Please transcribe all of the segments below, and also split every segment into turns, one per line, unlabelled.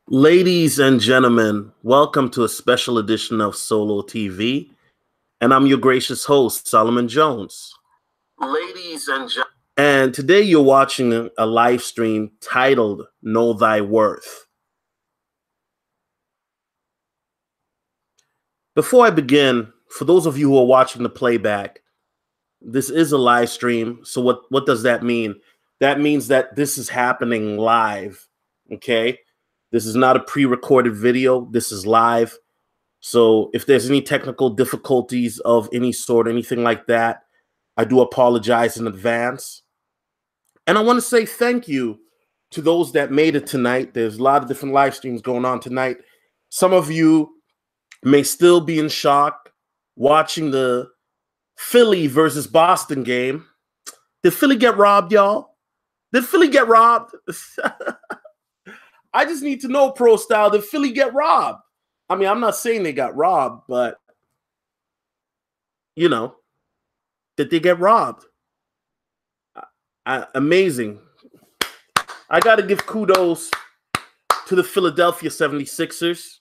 Ladies and gentlemen, welcome to a special edition of Solo TV, and I'm your gracious host, Solomon Jones. Ladies and gentlemen, and today you're watching a live stream titled Know Thy Worth. Before I begin, for those of you who are watching the playback, this is a live stream. So what does that mean? That means that this is happening live, okay? This is not a pre-recorded video. This is live. So if there's any technical difficulties of any sort, anything like that, I do apologize in advance. And I want to say thank you to those that made it tonight. There's a lot of different live streams going on tonight. Some of you may still be in shock watching the Philly versus Boston game. Did Philly get robbed, y'all? Did Philly get robbed? I just need to know, Pro Style, did Philly get robbed? I mean, I'm not saying they got robbed, but, you know, did they get robbed? Amazing. I got to give kudos to the Philadelphia 76ers,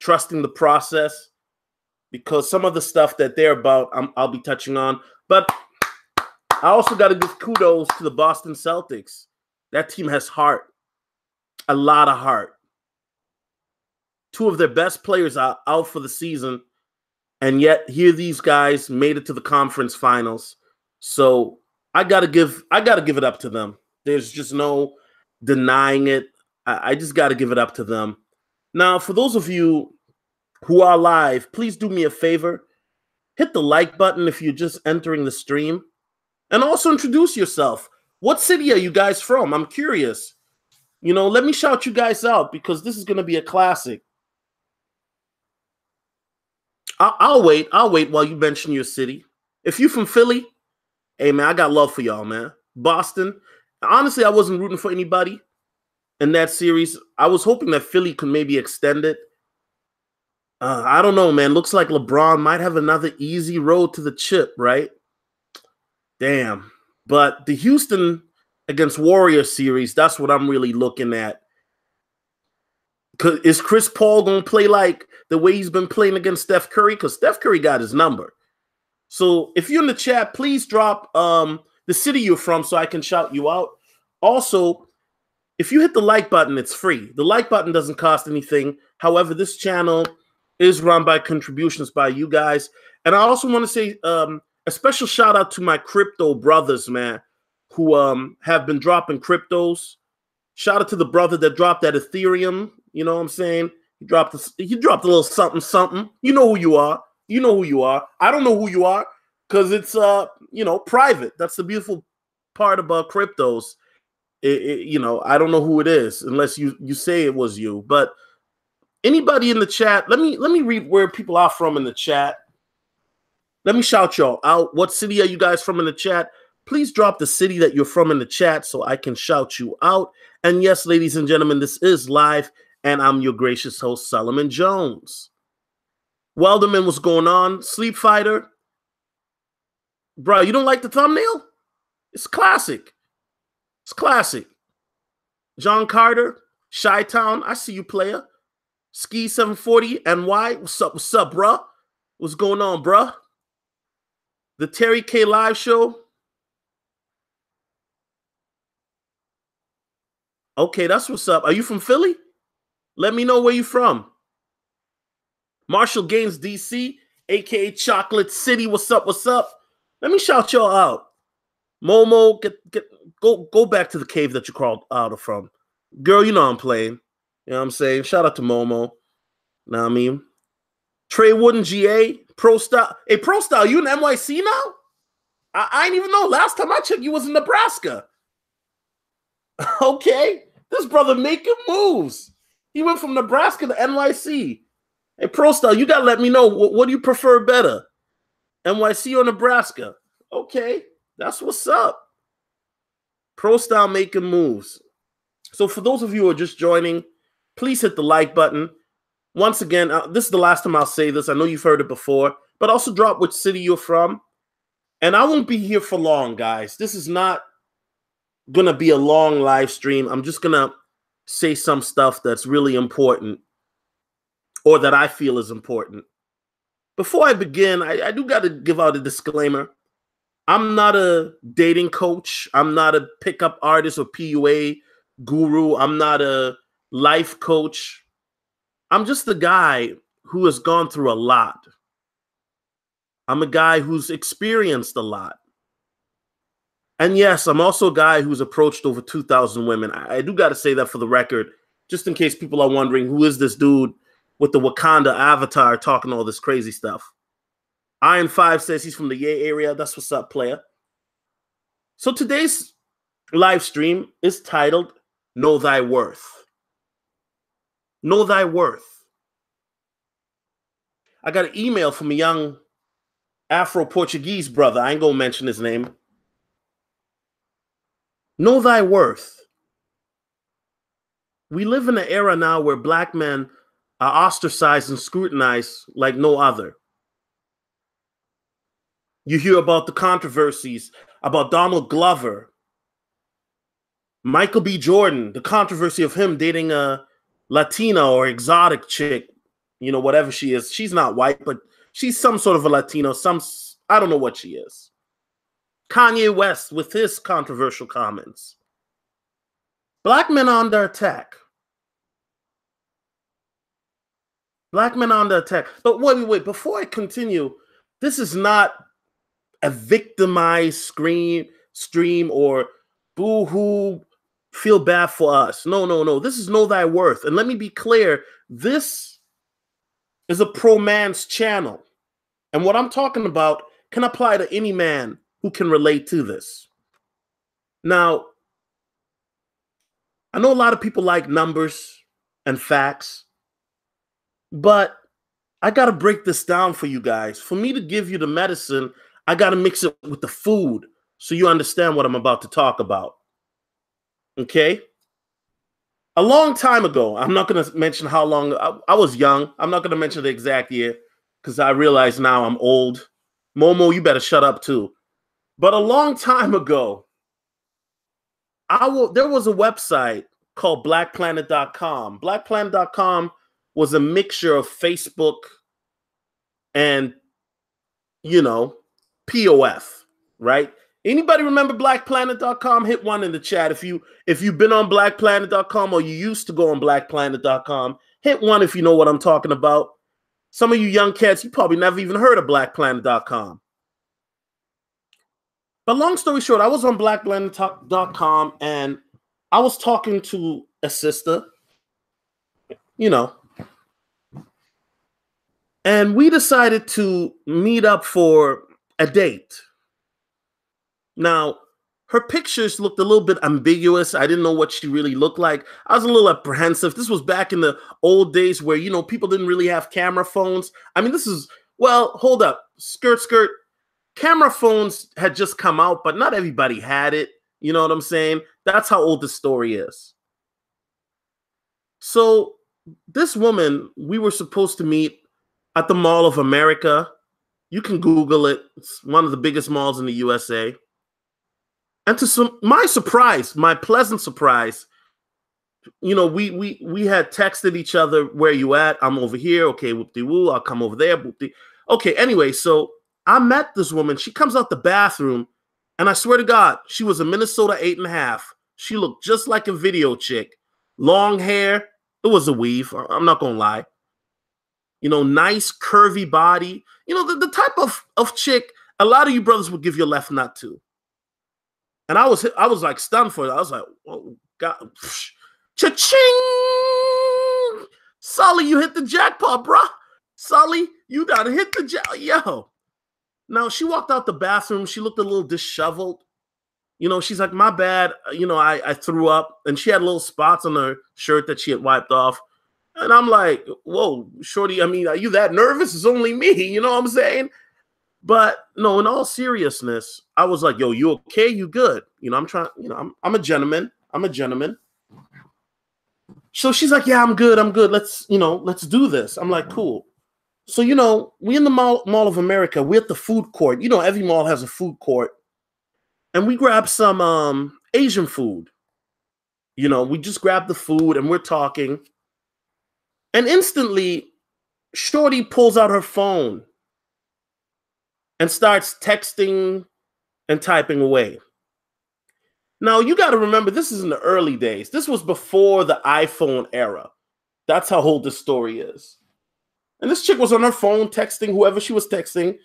trusting the process, because some of the stuff that they're about, I'll be touching on. But I also got to give kudos to the Boston Celtics. That team has heart, a lot of heart. Two of their best players are out for the season, and yet here these guys made it to the conference finals. So I gotta give it up to them. There's just no denying it. I just gotta give it up to them. Now, for those of you who are live, please do me a favor. Hit the like button if you're just entering the stream. And also introduce yourself. What city are you guys from? I'm curious. You know, let me shout you guys out because this is going to be a classic. I'll wait while you mention your city. If you're from Philly, hey, man, I got love for y'all, man. Boston. Honestly, I wasn't rooting for anybody in that series. I was hoping that Philly could maybe extend it. I don't know, man. Looks like LeBron might have another easy road to the chip, right? Damn. But the Houston against Warriors series, that's what I'm really looking at. Is Chris Paul going to play like the way he's been playing against Steph Curry? Because Steph Curry got his number. So if you're in the chat, please drop the city you're from so I can shout you out. Also, if you hit the like button, it's free. The like button doesn't cost anything. However, this channel is run by contributions by you guys. And I also want to say a special shout out to my crypto brothers, man, who have been dropping cryptos. Shout out to the brother that dropped that Ethereum. You know what I'm saying? He dropped a little something, something. You know who you are. You know who you are. I don't know who you are because it's, private. That's the beautiful part about cryptos. I don't know who it is unless you say it was you. But anybody in the chat, let me read where people are from in the chat. Let me shout y'all out. What city are you guys from in the chat? Please drop the city that you're from in the chat so I can shout you out. And yes, ladies and gentlemen, this is live, and I'm your gracious host, Solomon Jones. Welderman, what's going on? Sleep Fighter. Bro, you don't like the thumbnail? It's classic. It's classic. John Carter, Chi-Town, I see you, player. Ski 740, NY, what's up, bruh? What's going on, bruh? The Terry K Live Show. Okay, that's what's up. Are you from Philly? Let me know where you're from. Marshall Gaines, DC, a.k.a. Chocolate City. What's up? What's up? Let me shout y'all out. Momo, go back to the cave that you crawled out of from. Girl, you know I'm playing. You know what I'm saying? Shout out to Momo. Know what I mean? Trey Wooden, GA, Pro Style. Hey, Pro Style, you in NYC now? I didn't even know. Last time I checked, you was in Nebraska. Okay. This brother making moves. He went from Nebraska to NYC. Hey, Pro Style, you got to let me know. What do you prefer better? NYC or Nebraska? Okay. That's what's up. Pro Style making moves. So for those of you who are just joining, please hit the like button. Once again, this is the last time I'll say this. I know you've heard it before, but also drop which city you're from. And I won't be here for long, guys. This is not going to be a long live stream. I'm just going to say some stuff that's really important or that I feel is important. Before I begin, I do got to give out a disclaimer. I'm not a dating coach. I'm not a pickup artist or PUA guru. I'm not a life coach. I'm just a guy who has gone through a lot. I'm a guy who's experienced a lot. And yes, I'm also a guy who's approached over 2,000 women. I do got to say that for the record, just in case people are wondering, who is this dude with the Wakanda avatar talking all this crazy stuff? Iron 5 says he's from the Yay area. That's what's up, player. So today's live stream is titled Know Thy Worth. Know Thy Worth. I got an email from a young Afro-Portuguese brother. I ain't gonna mention his name. Know thy worth. We live in an era now where black men are ostracized and scrutinized like no other. You hear about the controversies about Donald Glover, Michael B. Jordan, the controversy of him dating a Latina or exotic chick, you know, whatever she is. She's not white, but she's some sort of a Latino, I don't know what she is. Kanye West with his controversial comments. Black men are under attack. Black men are under attack. But wait, before I continue, this is not a victimized stream or boo-hoo, feel bad for us. No. This is Know Thy Worth. And let me be clear, this is a pro-man's channel. And what I'm talking about can apply to any man who can relate to this. Now, I know a lot of people like numbers and facts, but I got to break this down for you guys. For me to give you the medicine, I got to mix it with the food so you understand what I'm about to talk about. Okay? A long time ago, I'm not going to mention how long, I was young. I'm not going to mention the exact year because I realize now I'm old. Momo, you better shut up too. But a long time ago, there was a website called blackplanet.com. Blackplanet.com was a mixture of Facebook and, you know, POF, right? Anybody remember blackplanet.com? Hit one in the chat. If you've been on blackplanet.com or you used to go on blackplanet.com, hit one if you know what I'm talking about. Some of you young cats, you probably never even heard of blackplanet.com. But long story short, I was on blackplanet.com and I was talking to a sister, you know, and we decided to meet up for a date. Now, her pictures looked a little bit ambiguous. I didn't know what she really looked like. I was a little apprehensive. This was back in the old days where, you know, people didn't really have camera phones. I mean, this is, well, hold up, skirt. Camera phones had just come out, but not everybody had it. You know what I'm saying? That's how old the story is. So this woman, we were supposed to meet at the Mall of America. You can Google it. It's one of the biggest malls in the USA. And to my surprise, my pleasant surprise, you know, we had texted each other, where you at? I'm over here. Okay, whoop-de-woo. I'll come over there. Whoop-de. Okay, anyway, so I met this woman. She comes out the bathroom, and I swear to God, she was a Minnesota 8.5. She looked just like a video chick. Long hair. It was a weave. I'm not going to lie. You know, nice, curvy body. You know, the type of chick a lot of you brothers would give your left nut to. And I was like stunned for it. I was like, oh, God. Cha-ching! Sully, you hit the jackpot, bruh. Sully, you done hit the jackpot. Yo. Now, she walked out the bathroom. She looked a little disheveled. You know, she's like, my bad. You know, I threw up. And she had little spots on her shirt that she had wiped off. And I'm like, whoa, shorty, I mean, are you that nervous? It's only me. You know what I'm saying? But no, in all seriousness, I was like, yo, you okay? You good? You know, I'm trying, you know, I'm a gentleman. I'm a gentleman. So she's like, yeah, I'm good. Let's do this. I'm like, cool. So, you know, we in the Mall of America. We're at the food court. You know, every mall has a food court. And we grabbed some Asian food. You know, we just grabbed the food and we're talking. And instantly, Shorty pulls out her phone and starts texting and typing away. Now, you got to remember, this is in the early days. This was before the iPhone era. That's how old this story is. And this chick was on her phone texting whoever she was texting.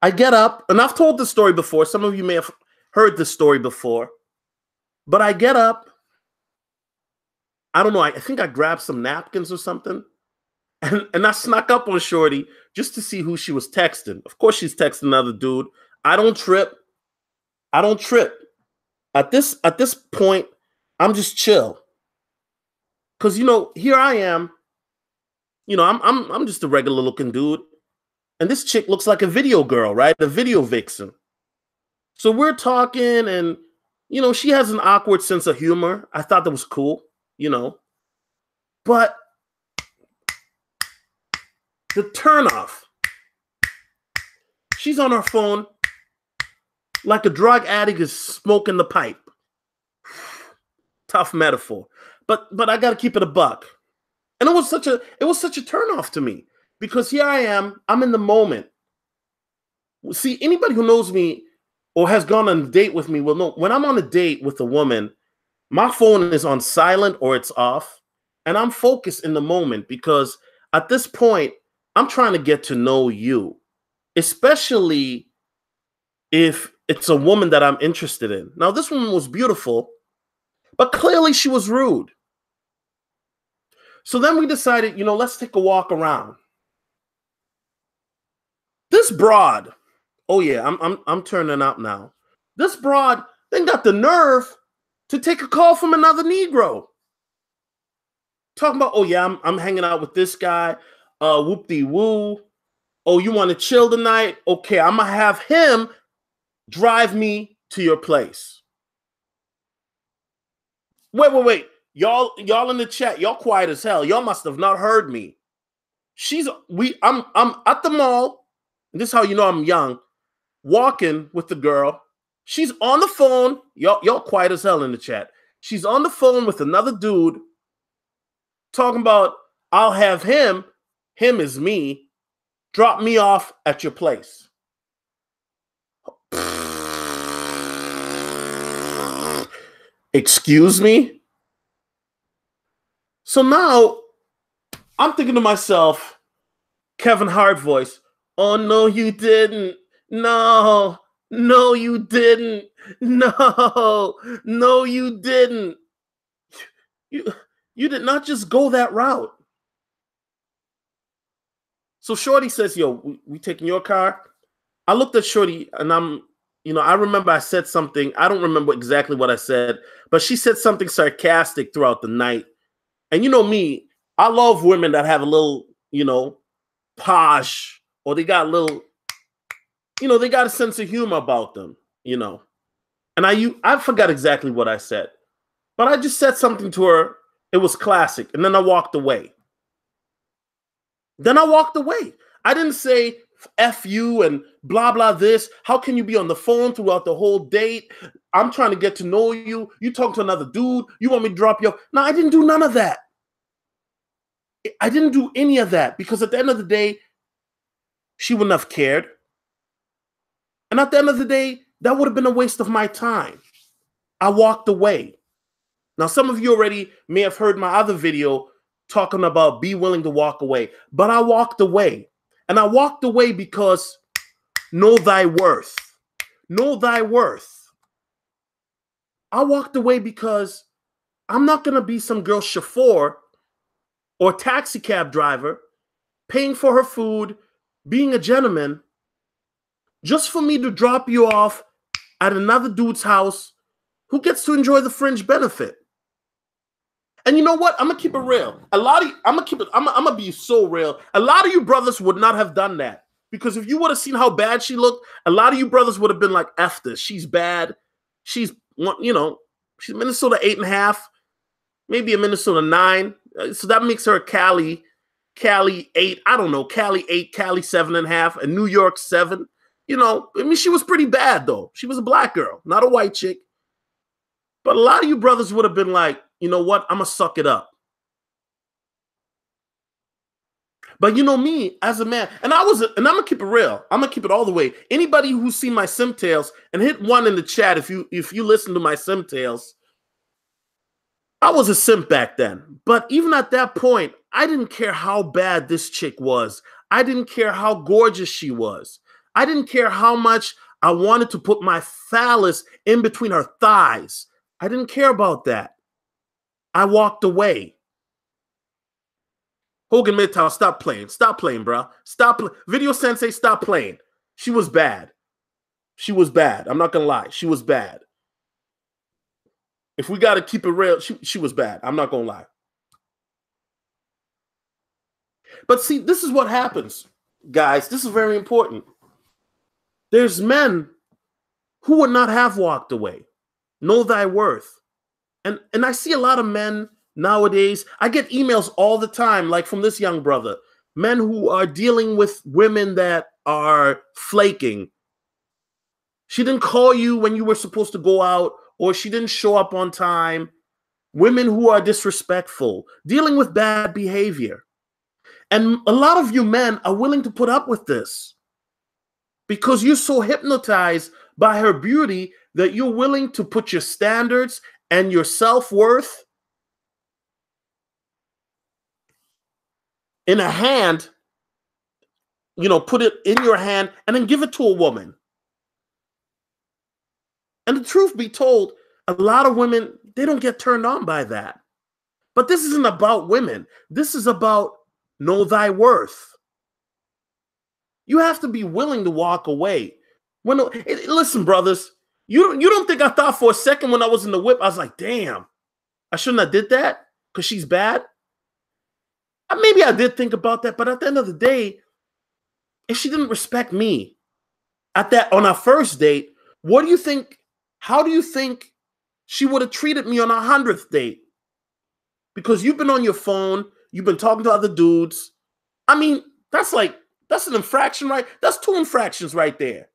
I get up, and I've told this story before. Some of you may have heard this story before. But I get up. I don't know. I think I grabbed some napkins or something. And I snuck up on Shorty just to see who she was texting. Of course, she's texting another dude. I don't trip. I don't trip. At this point, I'm just chill. Cause you know, here I am. You know, I'm just a regular looking dude. And this chick looks like a video girl, right? A video vixen. So we're talking, and you know, she has an awkward sense of humor. I thought that was cool, you know. But the turnoff. She's on her phone like a drug addict is smoking the pipe. Tough metaphor. But I gotta keep it a buck. And it was such a turnoff to me. Because here I am, I'm in the moment. See, anybody who knows me or has gone on a date with me will know when I'm on a date with a woman, my phone is on silent or it's off. And I'm focused in the moment because at this point, I'm trying to get to know you, especially if it's a woman that I'm interested in. Now, this woman was beautiful, but clearly she was rude. So then we decided, you know, let's take a walk around. This broad, oh yeah, I'm turning up now. This broad then got the nerve to take a call from another Negro. Talking about, oh yeah, I'm hanging out with this guy. Whoop-de-woo. Oh, you want to chill tonight? Okay, I'm gonna have him drive me to your place. Wait. Y'all in the chat, y'all quiet as hell. Y'all must have not heard me. I'm at the mall. This is how you know I'm young. Walking with the girl. She's on the phone. Y'all quiet as hell in the chat. She's on the phone with another dude talking about, I'll have him is me, drop me off at your place. Excuse me? So now I'm thinking to myself, Kevin Hart voice, oh no, you didn't. No, you didn't. No, you didn't. You did not just go that route. So Shorty says, yo, we taking your car? I looked at Shorty and I remember I said something. I don't remember exactly what I said, but she said something sarcastic throughout the night. And you know me, I love women that have a little, posh, or they got a little, they got a sense of humor about them, And I forgot exactly what I said, but I just said something to her. It was classic. And then I walked away. I didn't say F you and blah, blah this. How can you be on the phone throughout the whole date? I'm trying to get to know you. You talk to another dude. You want me to drop you off? No, I didn't do none of that. I didn't do any of that because at the end of the day, she wouldn't have cared. And at the end of the day, that would have been a waste of my time. I walked away. Now, some of you already may have heard my other video talking about be willing to walk away. But I walked away. And I walked away because know thy worth. Know thy worth. I walked away because I'm not going to be some girl chauffeur or taxi cab driver paying for her food, being a gentleman, just for me to drop you off at another dude's house who gets to enjoy the fringe benefit. And you know what? I'm gonna keep it real. I'm gonna be so real. A lot of you brothers would not have done that because if you would have seen how bad she looked, a lot of you brothers would have been like, "F this. She's bad. She's she's Minnesota 8.5, maybe a Minnesota 9. So that makes her a Cali 8. I don't know, Cali 8, Cali 7.5, and New York 7. She was pretty bad though. She was a black girl, not a white chick. But a lot of you brothers would have been like, you know what? I'm going to suck it up. But you know me as a man, and I'm gonna keep it real. I'm gonna keep it all the way. Anybody who's seen my sim tales, and hit one in the chat if you listen to my sim tales. I was a simp back then, but even at that point, I didn't care how bad this chick was. I didn't care how gorgeous she was. I didn't care how much I wanted to put my phallus in between her thighs. I didn't care about that. I walked away. Hogan Midtown, stop playing. Stop playing, bro. Stop. Video Sensei, stop playing. She was bad. She was bad. I'm not going to lie. She was bad. If we got to keep it real, she was bad. I'm not going to lie. But see, this is what happens, guys. This is very important. There's men who would not have walked away. Know thy worth. And I see a lot of men nowadays. I get emails all the time, like from this young brother. Men who are dealing with women that are flaking. She didn't call you when you were supposed to go out, or she didn't show up on time. Women who are disrespectful, dealing with bad behavior. And a lot of you men are willing to put up with this because you're so hypnotized by her beauty that you're willing to put your standards and your self-worth in a hand, put it in your hand and then give it to a woman. And the truth be told, a lot of women, they don't get turned on by that. But this isn't about women. This is about know thy worth. You have to be willing to walk away. Listen, brothers, you don't think I thought for a second when I was in the whip, I was like, damn, I shouldn't have did that because she's bad? Maybe I did think about that, but at the end of the day, if she didn't respect me on our first date, what do you think? How do you think she would have treated me on our 100th date? Because you've been on your phone, you've been talking to other dudes. I mean, that's an infraction, right? That's 2 infractions right there.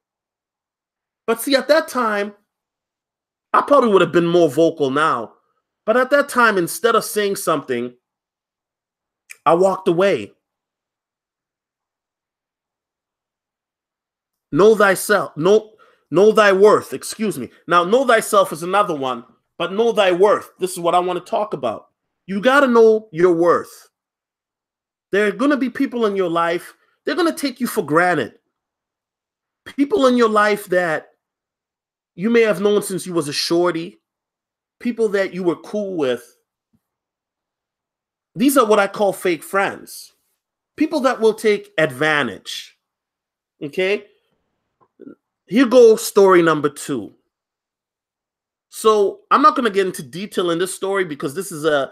But see, at that time, I probably would have been more vocal now. But at that time, instead of saying something, I walked away. Know thyself. Know thy worth. Excuse me. Now, know thyself is another one, but know thy worth. This is what I want to talk about. You got to know your worth. There are going to be people in your life, they're going to take you for granted. People in your life that you may have known since you was a shorty, people that you were cool with. These are what I call fake friends. People that will take advantage. Okay? Here goes story number 2. So I'm not going to get into detail in this story because this is a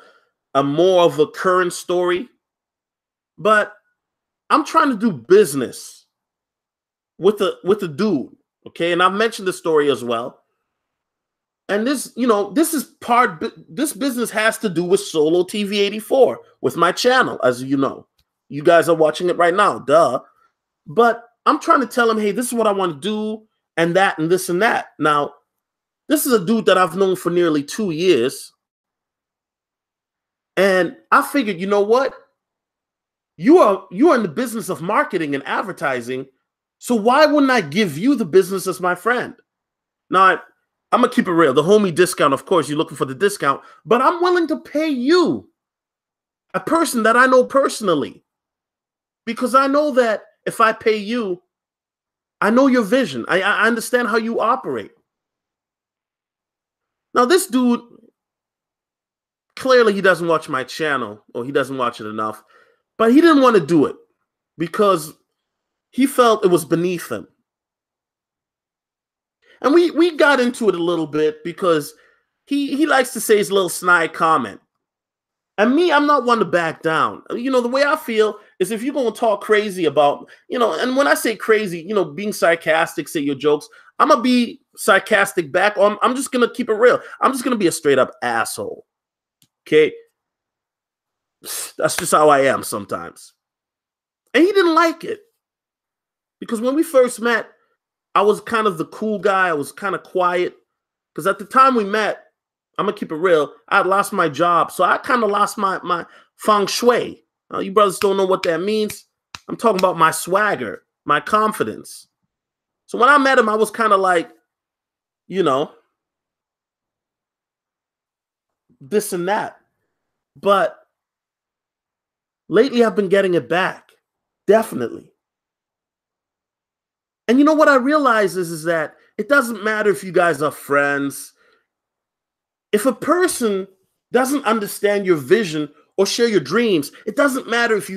more of a current story. But I'm trying to do business with a dude. Okay? And I've mentioned the story as well. And this business has to do with Solo TV 84 with my channel, as you know. You guys are watching it right now, duh. But I'm trying to tell him, hey, this is what I want to do, and that, and this, and that. Now, this is a dude that I've known for nearly 2 years. And I figured, you know what? You are in the business of marketing and advertising, so why wouldn't I give you the business as my friend? Now, I'm going to keep it real. The homie discount, of course, you're looking for the discount, but I'm willing to pay you, a person that I know personally, because I know that if I pay you, I know your vision. I understand how you operate. Now, this dude, clearly he doesn't watch my channel, or he doesn't watch it enough, but he didn't want to do it because he felt it was beneath him. And we got into it a little bit because he likes to say his little snide comment. And me, I'm not one to back down. The way I feel is if you're going to talk crazy about, and when I say crazy, being sarcastic, say your jokes, I'm going to be sarcastic back. Or I'm just going to keep it real. I'm just going to be a straight up asshole. Okay? That's just how I am sometimes. And he didn't like it. Because when we first met, I was kind of the cool guy. I was kind of quiet. Because at the time we met, I'm gonna keep it real. I lost my job, so I kind of lost my feng shui. You brothers don't know what that means. I'm talking about my swagger, my confidence. So when I met him, I was kind of like, you know, this and that. But lately, I've been getting it back, definitely. And you know what I realize is that it doesn't matter if you guys are friends. If a person doesn't understand your vision or share your dreams, it doesn't matter if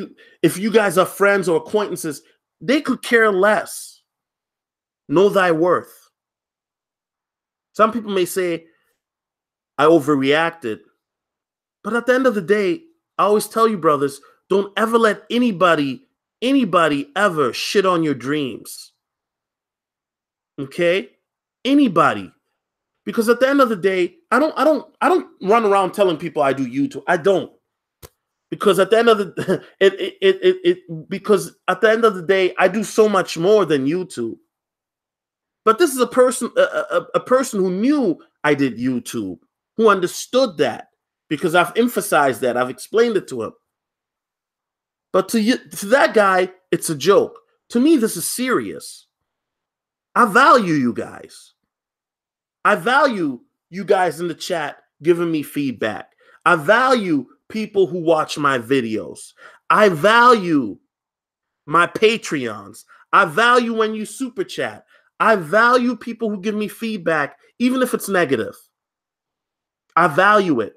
you guys are friends or acquaintances. They could care less. Know thy worth. Some people may say I overreacted, but at the end of the day, I always tell you, brothers, don't ever let anybody ever shit on your dreams. Okay? Anybody. Because at the end of the day, I don't run around telling people I do YouTube. I don't. Because at the end of the because at the end of the day, I do so much more than YouTube. But this is a person who knew I did YouTube, who understood that, because I've emphasized that, I've explained it to him. But to that guy, it's a joke. To me, this is serious. I value you guys. I value you guys in the chat giving me feedback. I value people who watch my videos. I value my Patreons. I value when you super chat. I value people who give me feedback, even if it's negative. I value it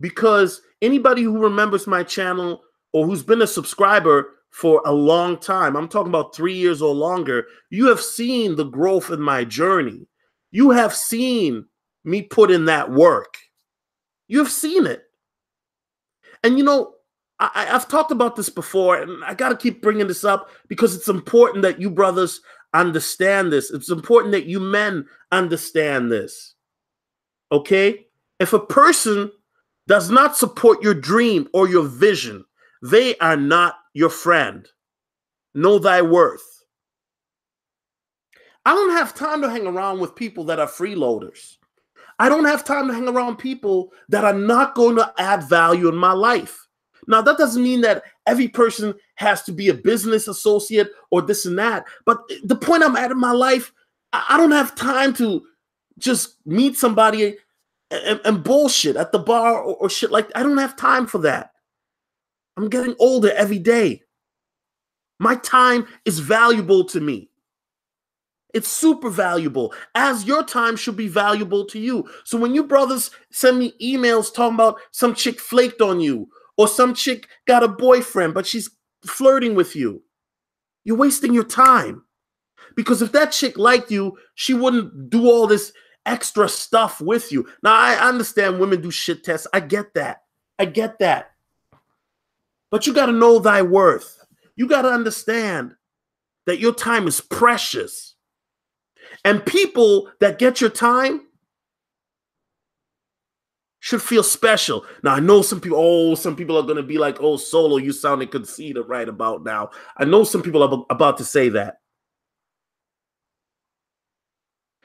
because anybody who remembers my channel or who's been a subscriber for a long time, I'm talking about 3 years or longer, you have seen the growth in my journey. You have seen me put in that work. You have seen it. And you know, I've talked about this before, and I got to keep bringing this up because it's important that you brothers understand this. It's important that you men understand this. Okay? If a person does not support your dream or your vision, they are not your friend. Know thy worth. I don't have time to hang around with people that are freeloaders. I don't have time to hang around people that are not going to add value in my life. Now, that doesn't mean that every person has to be a business associate or this and that. But the point I'm at in my life, I don't have time to just meet somebody and bullshit at the bar or shit like that. I don't have time for that. I'm getting older every day. My time is valuable to me. It's super valuable, as your time should be valuable to you. So when you brothers send me emails talking about some chick flaked on you or some chick got a boyfriend, but she's flirting with you, you're wasting your time. Because if that chick liked you, she wouldn't do all this extra stuff with you. Now, I understand women do shit tests. I get that. I get that. But you got to know thy worth. You got to understand that your time is precious. And people that get your time should feel special. Now, I know some people are going to be like, oh, Solo, you sounding conceited right about now. I know some people are about to say that.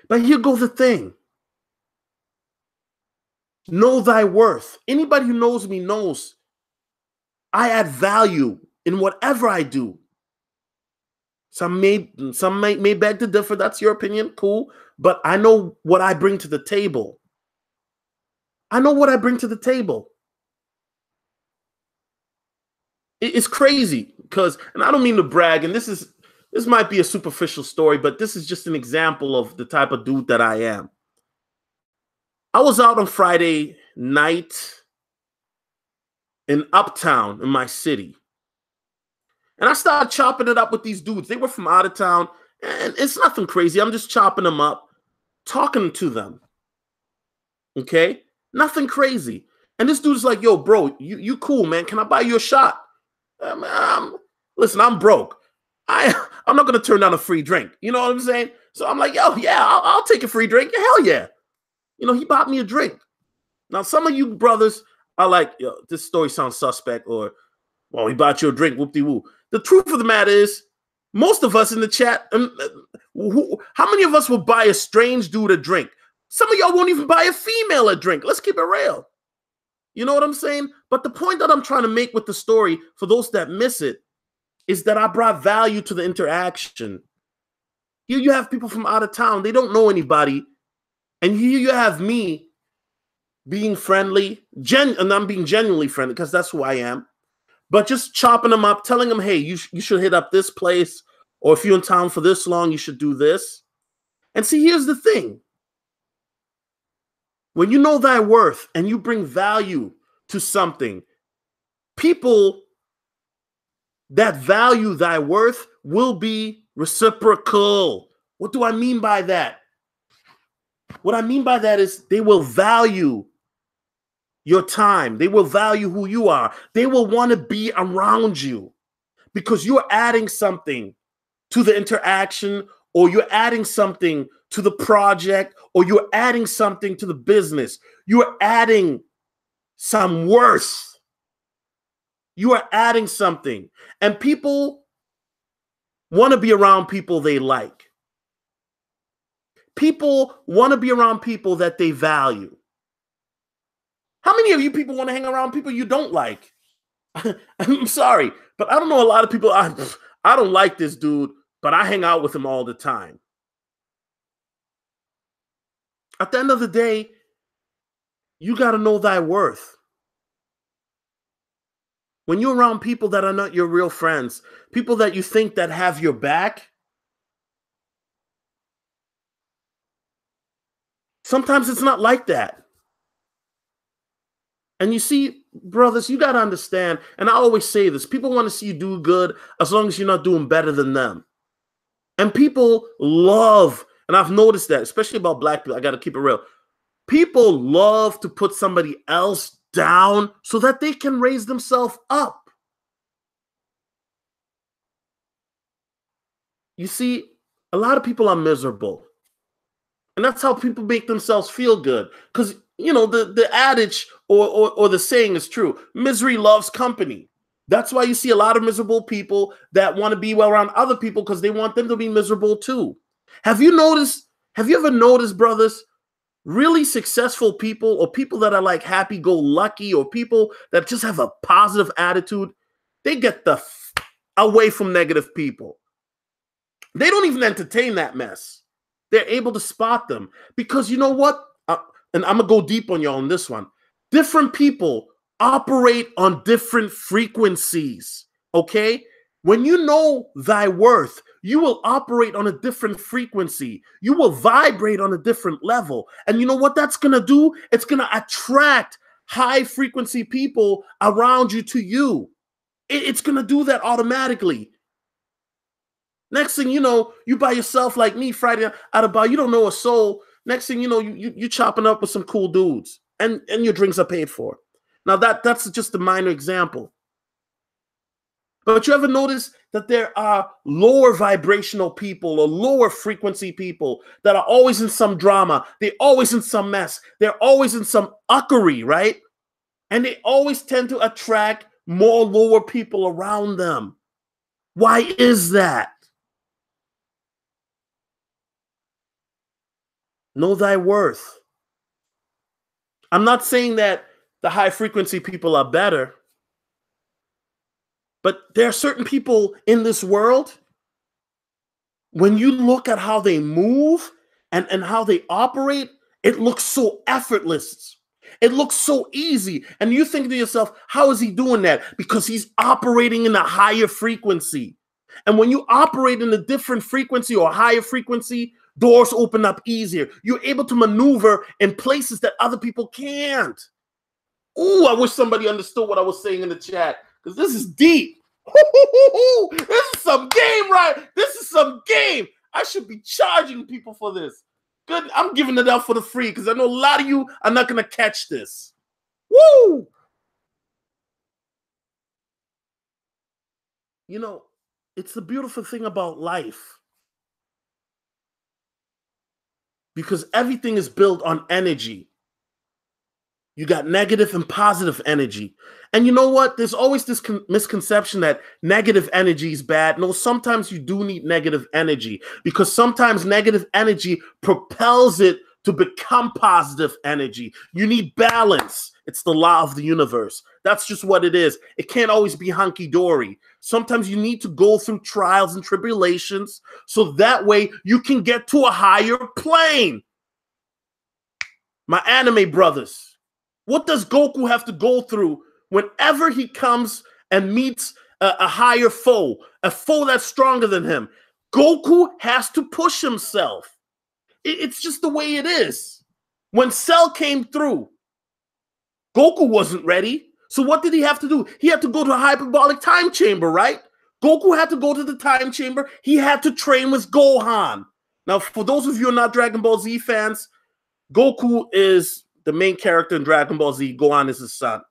But here goes the thing. Know thy worth. Anybody who knows me knows I add value in whatever I do. Some may beg to differ. That's your opinion. Cool. But I know what I bring to the table. I know what I bring to the table. It's crazy because, and I don't mean to brag, and this might be a superficial story, but this is just an example of the type of dude that I am. I was out on Friday night in Uptown in my city. And I started chopping it up with these dudes. They were from out of town, and it's nothing crazy. I'm just chopping them up, talking to them. Okay? Nothing crazy. And this dude's like, yo, bro, you cool, man. Can I buy you a shot? Listen, I'm broke. I'm not going to turn down a free drink. You know what I'm saying? So I'm like, yo, yeah, I'll take a free drink. Hell yeah. You know, he bought me a drink. Now, some of you brothers are like, yo, this story sounds suspect, or, well, he bought you a drink, whoop-de-woo. The truth of the matter is, most of us in the chat, how many of us will buy a strange dude a drink? Some of y'all won't even buy a female a drink. Let's keep it real. You know what I'm saying? But the point that I'm trying to make with the story, for those that miss it, is that I brought value to the interaction. Here you have people from out of town. They don't know anybody. And here you have me being friendly, and I'm being genuinely friendly because that's who I am. But just chopping them up, telling them, hey, you should hit up this place. Or if you're in town for this long, you should do this. And see, here's the thing. When you know thy worth and you bring value to something, people that value thy worth will be reciprocal. What do I mean by that? What I mean by that is they will value your time. They will value who you are. They will want to be around you because you're adding something to the interaction, or you're adding something to the project, or you're adding something to the business. You're adding some worth. You are adding something. And people want to be around people they like. People want to be around people that they value. How many of you people want to hang around people you don't like? I'm sorry, but I don't know a lot of people. I don't like this dude, but I hang out with him all the time. At the end of the day, you got to know thy worth. When you're around people that are not your real friends, people that you think that have your back, sometimes it's not like that. And you see, brothers, you got to understand, and I always say this, people want to see you do good as long as you're not doing better than them. And people love, and I've noticed that, especially about black people, I got to keep it real. People love to put somebody else down so that they can raise themselves up. You see, a lot of people are miserable. And that's how people make themselves feel good. Because, you know, the adage or the saying is true. Misery loves company. That's why you see a lot of miserable people that want to be well around other people because they want them to be miserable too. Have you ever noticed, brothers, really successful people or people that are like happy-go-lucky or people that just have a positive attitude, they get the away from negative people. They don't even entertain that mess. They're able to spot them because you know what? And I'm going to go deep on y'all on this one. Different people operate on different frequencies, okay? When you know thy worth, you will operate on a different frequency. You will vibrate on a different level. And you know what that's going to do? It's going to attract high-frequency people around you to you. It's going to do that automatically. Next thing you know, you by yourself like me Friday at a bar, you don't know a soul. Next thing you know, you chopping up with some cool dudes and your drinks are paid for. Now that's just a minor example. But you ever notice that there are lower vibrational people or lower frequency people that are always in some drama. They're always in some mess. They're always in some uckery, right? And they always tend to attract more lower people around them. Why is that? Know thy worth. I'm not saying that the high frequency people are better, but there are certain people in this world, when you look at how they move and how they operate, it looks so effortless. It looks so easy. And you think to yourself, how is he doing that? Because he's operating in a higher frequency. And when you operate in a different frequency or higher frequency, doors open up easier. You're able to maneuver in places that other people can't. Ooh, I wish somebody understood what I was saying in the chat, because this is deep. This is some game, right? This is some game. I should be charging people for this. Good, I'm giving it out for the free because I know a lot of you are not going to catch this. Woo! You know, it's the beautiful thing about life. Because everything is built on energy. You got negative and positive energy. And you know what? There's always this misconception that negative energy is bad. No, sometimes you do need negative energy because sometimes negative energy propels it to become positive energy. You need balance. It's the law of the universe. That's just what it is. It can't always be hunky-dory. Sometimes you need to go through trials and tribulations so that way you can get to a higher plane. My anime brothers, what does Goku have to go through whenever he comes and meets a higher foe, a foe that's stronger than him? Goku has to push himself. It's just the way it is. When Cell came through, Goku wasn't ready. So what did he have to do? He had to go to a hyperbolic time chamber, right? Goku had to go to the time chamber. He had to train with Gohan. Now, for those of you who are not Dragon Ball Z fans, Goku is the main character in Dragon Ball Z. Gohan is his son.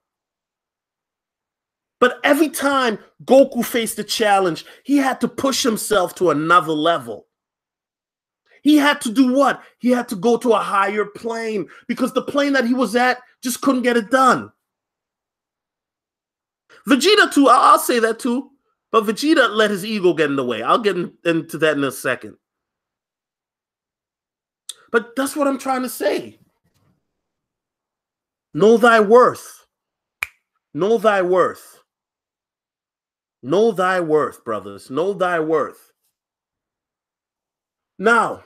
But every time Goku faced a challenge, he had to push himself to another level. He had to do what? He had to go to a higher plane because the plane that he was at just couldn't get it done. Vegeta too, I'll say that too, but Vegeta let his ego get in the way. I'll get into that in a second. But that's what I'm trying to say. Know thy worth. Know thy worth. Know thy worth, brothers. Know thy worth. Now,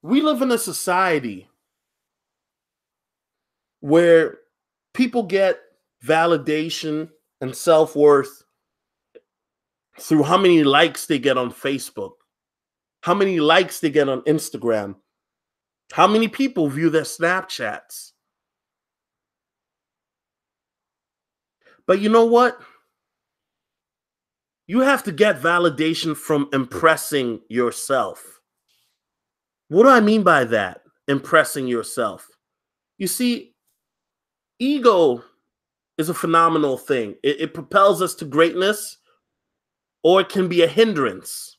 we live in a society where people get validation and self-worth through how many likes they get on Facebook, how many likes they get on Instagram, how many people view their Snapchats. But you know what? You have to get validation from impressing yourself. What do I mean by that? Impressing yourself. You see, ego is a phenomenal thing. It propels us to greatness, or it can be a hindrance.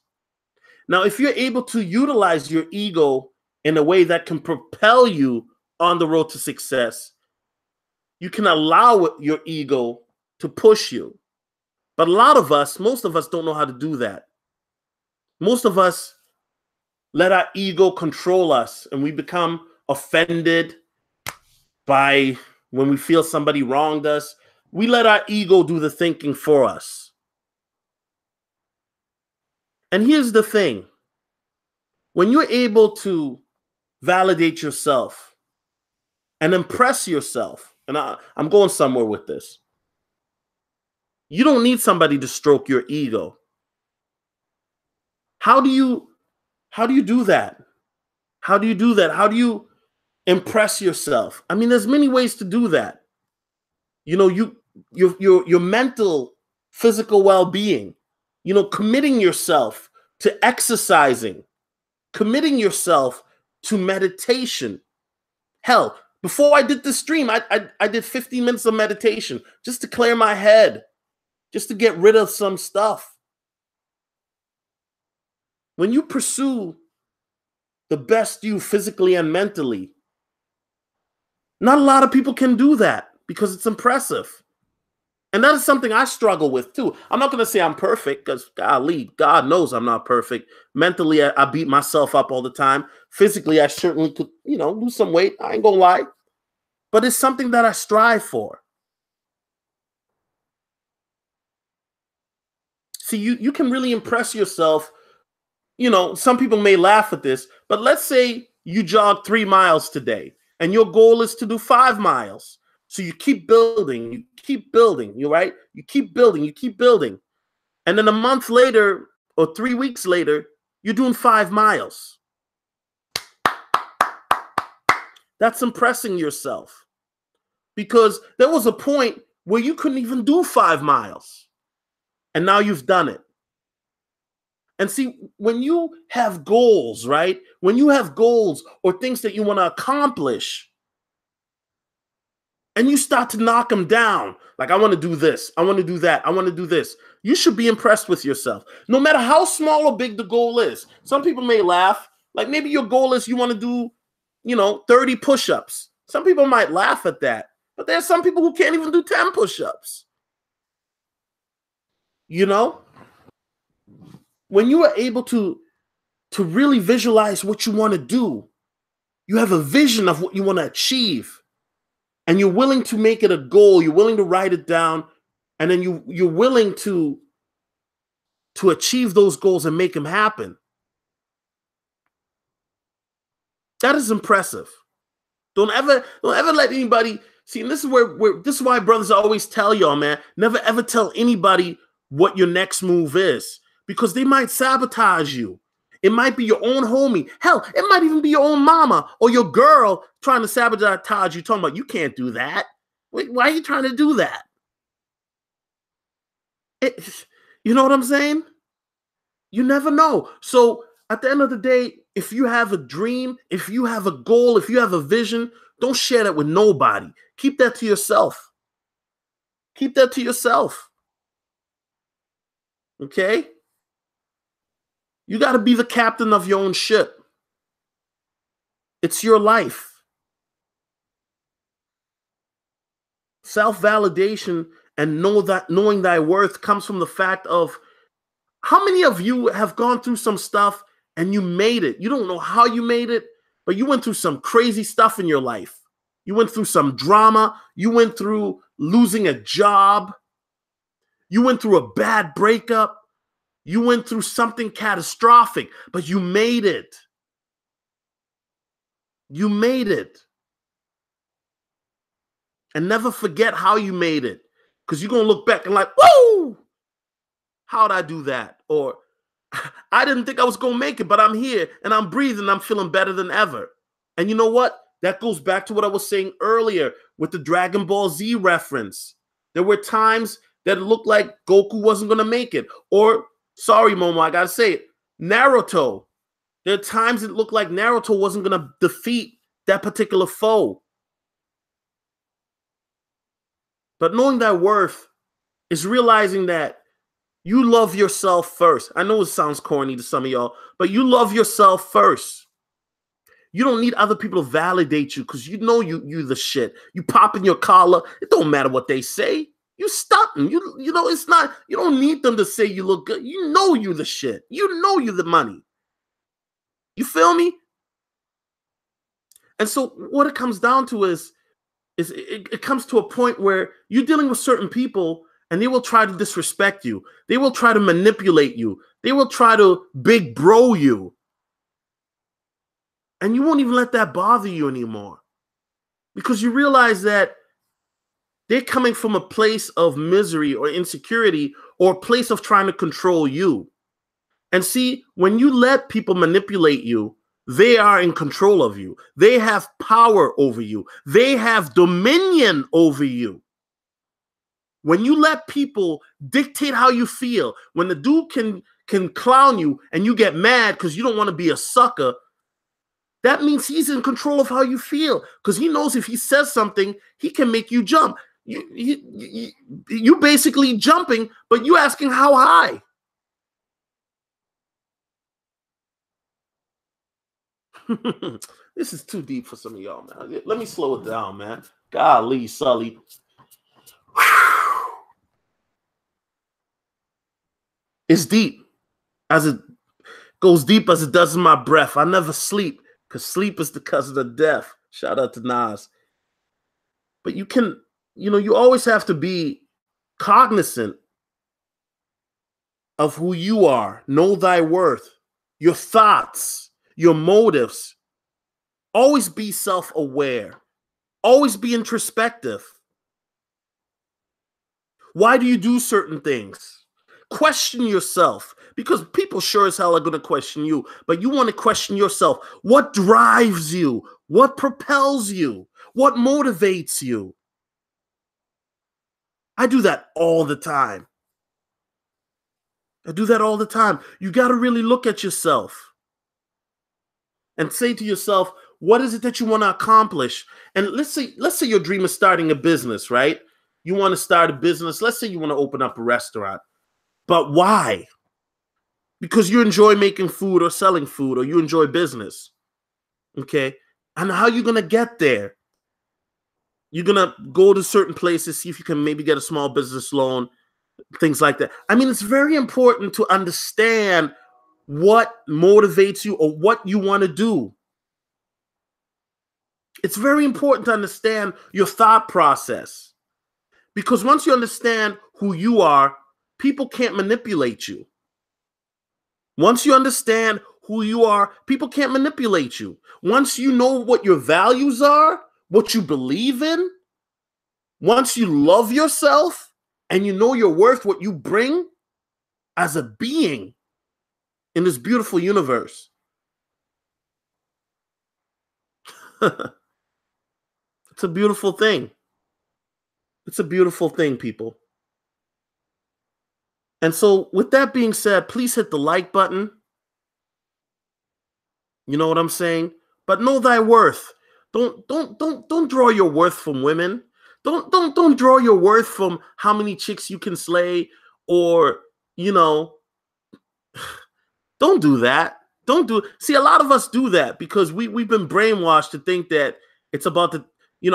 Now, if you're able to utilize your ego in a way that can propel you on the road to success, you can allow your ego to push you. But a lot of us, most of us don't know how to do that. Most of us let our ego control us, and we become offended by when we feel somebody wronged us. We let our ego do the thinking for us. And here's the thing. When you're able to validate yourself and impress yourself, and I'm going somewhere with this, you don't need somebody to stroke your ego. How do you do that? How do you do that? How do you impress yourself? I mean, there's many ways to do that. You know, your mental, physical well-being, you know, committing yourself to exercising, committing yourself to meditation. Hell, before I did this stream, I did 15 minutes of meditation just to clear my head, just to get rid of some stuff. When you pursue the best you physically and mentally, not a lot of people can do that because it's impressive. And that is something I struggle with too. I'm not going to say I'm perfect because golly, God knows I'm not perfect. Mentally, I beat myself up all the time. Physically, I certainly could, you know, lose some weight. I ain't going to lie. But it's something that I strive for. See, you can really impress yourself. You know, some people may laugh at this, but let's say you jog 3 miles today and your goal is to do 5 miles. So you keep building, you're right? You keep building. And then a month later or 3 weeks later, you're doing 5 miles. That's impressing yourself. Because there was a point where you couldn't even do 5 miles. And now you've done it. And see, when you have goals, right? When you have goals or things that you want to accomplish, and you start to knock them down, like I want to do this, I want to do that, I want to do this, you should be impressed with yourself. No matter how small or big the goal is. Some people may laugh. Like maybe your goal is you want to do, you know, 30 push-ups. Some people might laugh at that. But there's some people who can't even do 10 push-ups. You know? When you are able to really visualize what you want to do, You have a vision of what you want to achieve, and you're willing to make it a goal. You're willing to write it down, and then you're willing to achieve those goals and make them happen. That is impressive. Don't ever let anybody see. And this is this is why brothers always tell y'all, man, never ever tell anybody what your next move is, because they might sabotage you. It might be your own homie. Hell, it might even be your own mama or your girl trying to sabotage you, talking about you can't do that. Wait, why are you trying to do that? You know what I'm saying? You never know. So at the end of the day, if you have a dream, if you have a goal, if you have a vision, don't share that with nobody. Keep that to yourself. Keep that to yourself. Okay? You got to be the captain of your own ship. It's your life. Self-validation and knowing thy worth comes from the fact of how many of you have gone through some stuff and you made it. You don't know how you made it, but you went through some crazy stuff in your life. You went through some drama. You went through losing a job. You went through a bad breakup. You went through something catastrophic, but you made it. You made it. And never forget how you made it, because you're going to look back and like, whoa, how'd I do that? Or I didn't think I was going to make it, but I'm here and I'm breathing. I'm feeling better than ever. And you know what? That goes back to what I was saying earlier with the Dragon Ball Z reference. There were times that it looked like Goku wasn't going to make it. Or, sorry, Momo, I got to say it, Naruto. There are times it looked like Naruto wasn't going to defeat that particular foe. But knowing that worth is realizing that you love yourself first. I know it sounds corny to some of y'all, but you love yourself first. You don't need other people to validate you, because you know you the shit. You pop in your collar. It don't matter what they say. You stunting. You know, it's not, you don't need them to say you look good. You know you the shit. You know you the money. You feel me? And so what it comes down to is it comes to a point where you're dealing with certain people and they will try to disrespect you. They will try to manipulate you. They will try to big bro you. And you won't even let that bother you anymore, because you realize that they're coming from a place of misery or insecurity, or a place of trying to control you. And see, when you let people manipulate you, they are in control of you. They have power over you. They have dominion over you. When you let people dictate how you feel, when the dude can clown you and you get mad because you don't want to be a sucker, that means he's in control of how you feel, because he knows if he says something, he can make you jump. You basically jumping, but you asking how high. This is too deep for some of y'all, man. Let me slow it down, man. Golly, Sully. It's deep. As it goes deep as it does in my breath. I never sleep, because sleep is the cousin of death. Shout out to Nas. But you can, you always have to be cognizant of who you are. Know thy worth, your thoughts, your motives. Always be self-aware. Always be introspective. Why do you do certain things? Question yourself, because people sure as hell are going to question you, but you want to question yourself. What drives you? What propels you? What motivates you? I do that all the time. I do that all the time. You got to really look at yourself and say to yourself, what is it that you want to accomplish? And let's say your dream is starting a business, right? You want to start a business. Let's say you want to open up a restaurant. But why? Because you enjoy making food or selling food, or you enjoy business. Okay? And how are you going to get there? You're going to go to certain places, see if you can maybe get a small business loan, things like that. I mean, it's very important to understand what motivates you or what you want to do. It's very important to understand your thought process, because once you understand who you are, people can't manipulate you. Once you understand who you are, people can't manipulate you. Once you know what your values are, what you believe in, once you love yourself and you know your worth, what you bring as a being in this beautiful universe, it's a beautiful thing. It's a beautiful thing, people. And so, with that being said, please hit the like button. You know what I'm saying? But know thy worth. Don't draw your worth from women. Don't draw your worth from how many chicks you can slay, or you know, don't do that. Don't do. See, a lot of us do that because we've been brainwashed to think that it's about the,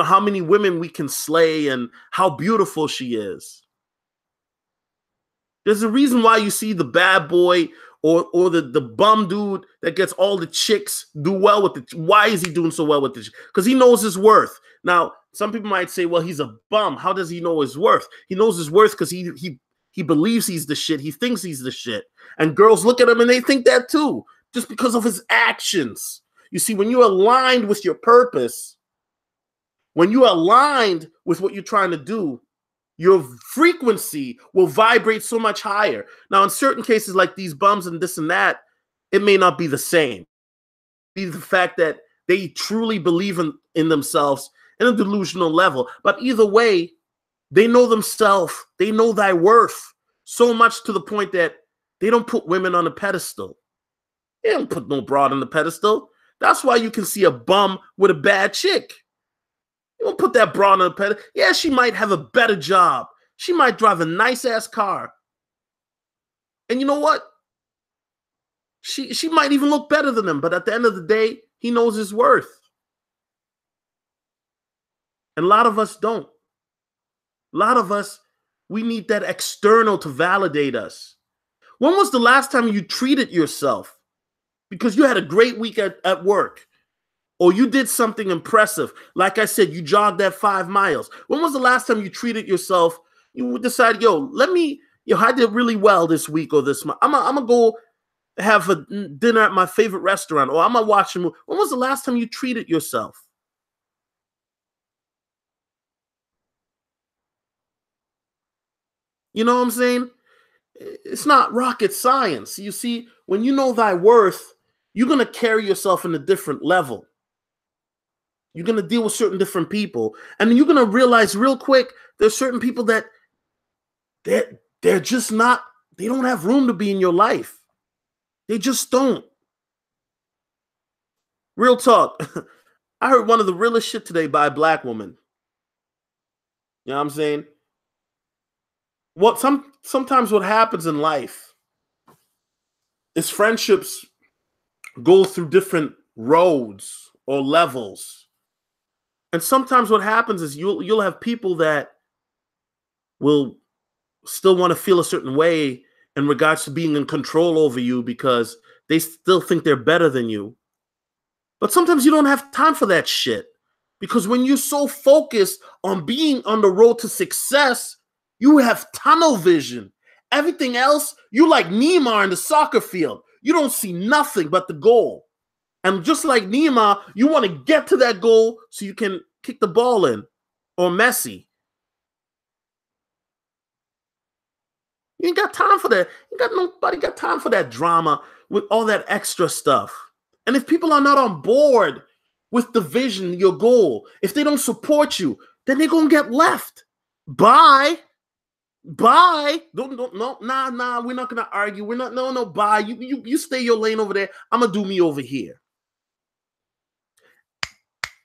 how many women we can slay and how beautiful she is. There's a reason why you see the bad boy or the bum dude that gets all the chicks do well with it. Why is he doing so well with it? Because he knows his worth. Now, some people might say, well, he's a bum. How does he know his worth? He knows his worth because he believes he's the shit. He thinks he's the shit. And girls look at him and they think that too, just because of his actions. You see, when you're aligned with your purpose, when you're aligned with what you're trying to do, your frequency will vibrate so much higher. Now, in certain cases like these bums and this and that, it may not be the same. Be the fact that they truly believe in themselves in a delusional level. But either way, they know themselves. They know thy worth so much to the point that they don't put women on a pedestal. They don't put no broad on the pedestal. That's why you can see a bum with a bad chick. You don't put that broad on the pedestal. Yeah, she might have a better job. She might drive a nice-ass car. And you know what? She might even look better than him. But at the end of the day, he knows his worth. And a lot of us don't. A lot of us, we need that external to validate us. When was the last time you treated yourself because you had a great week at work? Or you did something impressive. Like I said, you jogged that 5 miles. When was the last time you treated yourself? You decided, I did really well this week or this month. I'm going to go have a dinner at my favorite restaurant, or I'm going to watch a movie. When was the last time you treated yourself? You know what I'm saying? It's not rocket science. You see, when you know thy worth, you're going to carry yourself in a different level. You're going to deal with certain different people. And you're going to realize real quick, there's certain people that they're just not, they don't have room to be in your life. They just don't. Real talk. I heard one of the realest shit today by a black woman. You know what I'm saying? Sometimes what happens in life is friendships go through different roads or levels. And sometimes what happens is you'll have people that will still want to feel a certain way in regards to being in control over you because they still think they're better than you. But sometimes you don't have time for that shit, because when you're so focused on being on the road to success, you have tunnel vision. Everything else, you like Neymar in the soccer field. You don't see nothing but the goal. And just like Neymar, you want to get to that goal so you can kick the ball in, or Messi. You ain't got time for that. Nobody got time for that drama with all that extra stuff. And if people are not on board with the vision, your goal, if they don't support you, then they're going to get left. Bye. No, nah, we're not going to argue. Bye. You stay your lane over there. I'm going to do me over here.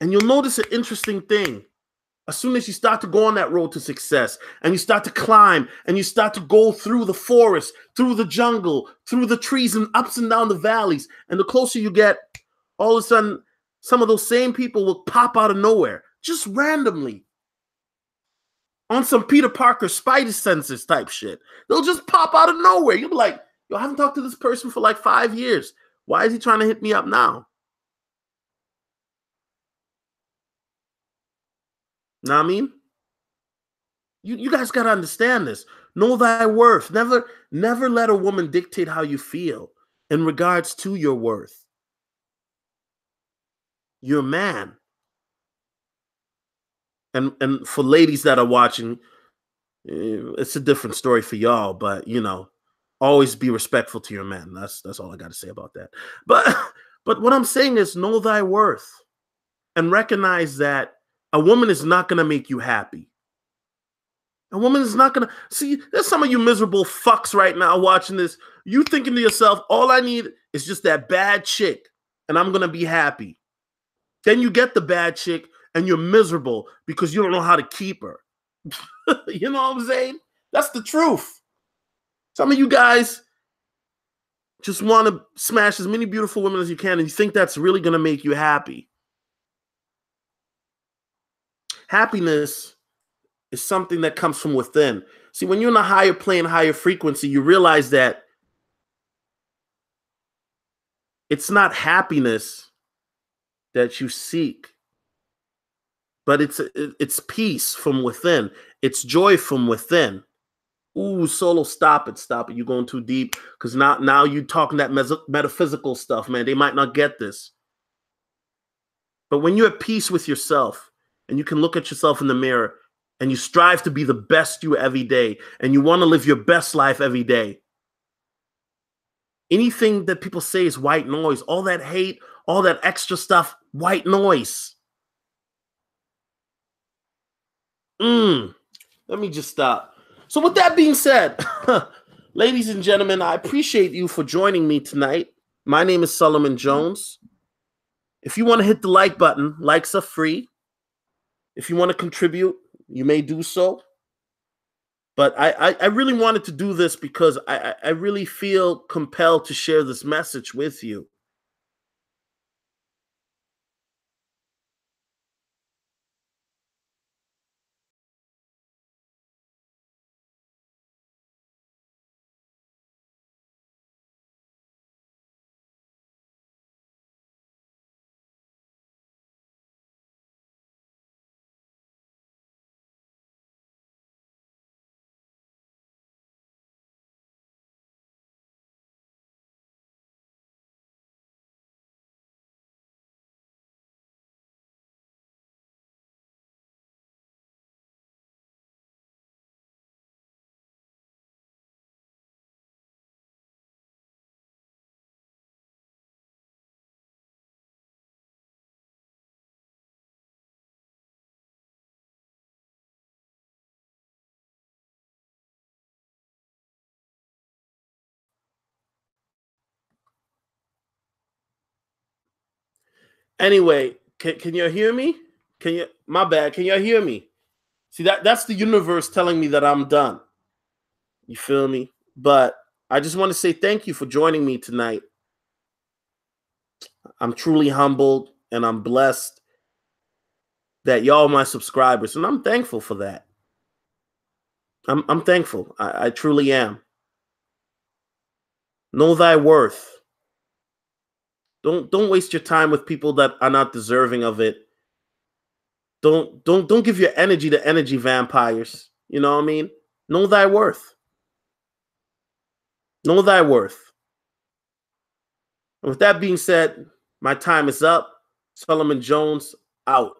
And you'll notice an interesting thing. As soon as you start to go on that road to success and you start to climb and you start to go through the forest, through the jungle, through the trees and ups and down the valleys, and the closer you get, all of a sudden, some of those same people will pop out of nowhere, just randomly, on some Peter Parker Spidey senses type shit. They'll just pop out of nowhere. You'll be like, I haven't talked to this person for like 5 years. Why is he trying to hit me up now? Know what I mean? You guys got to understand this. Know thy worth. Never let a woman dictate how you feel in regards to your worth. You're a man. And for ladies that are watching, it's a different story for y'all, but always be respectful to your man. That's all I got to say about that. But but what I'm saying is know thy worth and recognize that a woman is not going to make you happy. A woman is not gonna see. There's some of you miserable fucks right now watching this. You thinking to yourself, all I need is just that bad chick, and I'm gonna be happy. Then you get the bad chick, and you're miserable because you don't know how to keep her. You know what I'm saying? That's the truth. Some of you guys just want to smash as many beautiful women as you can, and you think that's really gonna make you happy. Happiness is something that comes from within. See, when you're in a higher plane, higher frequency, you realize that it's not happiness that you seek, but it's peace from within. It's joy from within. Ooh, Solo, stop it. You're going too deep because now you talking that metaphysical stuff, man. They might not get this. But when you're at peace with yourself and you can look at yourself in the mirror and you strive to be the best you every day and you want to live your best life every day, anything that people say is white noise. All that hate, all that extra stuff, white noise. Let me just stop. So with that being said, ladies and gentlemen, I appreciate you for joining me tonight. My name is Solomon Jones. If you want to hit the like button, likes are free. If you want to contribute, you may do so. But I really wanted to do this because I really feel compelled to share this message with you. Anyway, can you hear me? My bad. Can you hear me? See, that's the universe telling me that I'm done. You feel me? But I just want to say thank you for joining me tonight. I'm truly humbled and I'm blessed that y'all are my subscribers, and I'm thankful for that. I'm thankful. I truly am. Know thy worth. Don't waste your time with people that are not deserving of it. Don't give your energy to energy vampires. You know what I mean? Know thy worth. Know thy worth. And with that being said, my time is up. Solomon Jones out.